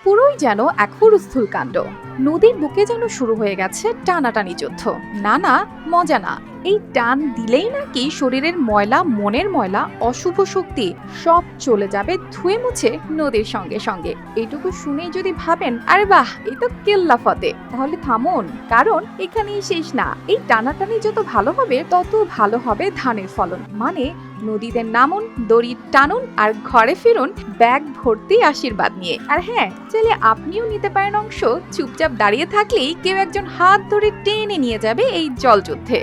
পুরোই যেন এক হুলস্থুল কাণ্ড। নদীর বুকে যেন শুরু হয়ে গেছে টানাটানি যুদ্ধ। না না, মজা না। এই টান দিলেই নাকি শরীরের ময়লা, মনের ময়লা, অশুভ শক্তি সব চলে যাবে ধুয়ে মুছে নদীর সঙ্গে সঙ্গে। এইটুকু শুনেই যদি ভাবেন আরে বাহ, এই তো কেল্লা ফতে, তাহলে থামুন, কারণ এখানেই শেষ না। এই টানাটানি যত ভালো হবে তত ভালো হবে ধানের ফলন। মানে নদীতে নামুন, দড়ি টানুন আর ঘরে ফিরুন ব্যাগ ভর্তি আশীর্বাদ নিয়ে। আর হ্যাঁ, চাইলে আপনিও নিতে পারেন অংশ। চুপচাপ দাঁড়িয়ে থাকলেই কেউ একজন হাত ধরে টেনে নিয়ে যাবে এই জলযুদ্ধে।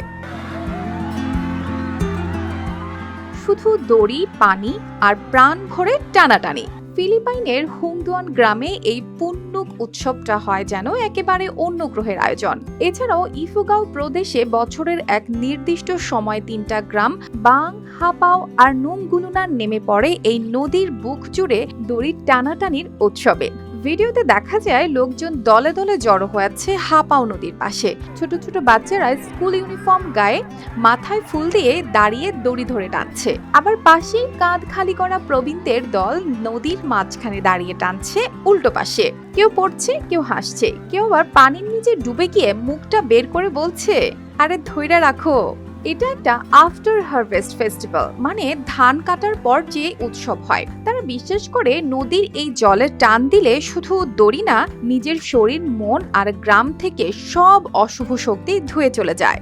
শুধু দড়ি, পানি আর প্রাণ ভরে টানাটানি। ফিলিপাইনের হুংদুয়ান গ্রামে এই পুন্নুক উৎসবটা হয় যেন একেবারে অন্য গ্রহের আয়োজন। এছাড়াও ইফুগাও প্রদেশে বছরের এক নির্দিষ্ট সময় 3টা গ্রাম বাং, হাপাও আর নুংগুনুনার নেমে পড়ে এই নদীর বুক জুড়ে দড়ির টানাটানির উৎসবে। ভিডিওতে দেখা যায় লোকজন দলে দলে জড়ো হয়েছে হাপাও নদীর পাশে। ছোট ছোট বাচ্চারা স্কুল ইউনিফর্ম গায়ে, মাথায় ফুল দিয়ে দাঁড়িয়ে দড়ি ধরে টানছে। আবার পাশেই কাঁধ খালি করা প্রবীণদের দল নদীর মাঝখানে দাঁড়িয়ে টানছে উল্টো পাশে। কেউ পড়ছে, কেউ হাসছে, কেউ আবার পানির নিচে ডুবে গিয়ে মুখটা বের করে বলছে, আরে ধৈর্য রাখো। এটা একটা আফটার হারভেস্ট ফেস্টিভ্যাল, মানে ধান কাটার পর যে উৎসব হয়। তারা বিশ্বাস করে নদীর এই জলের টান দিলে শুধু দড়ি না, নিজের শরীর, মন আর গ্রাম থেকে সব অশুভ শক্তি ধুয়ে চলে যায়।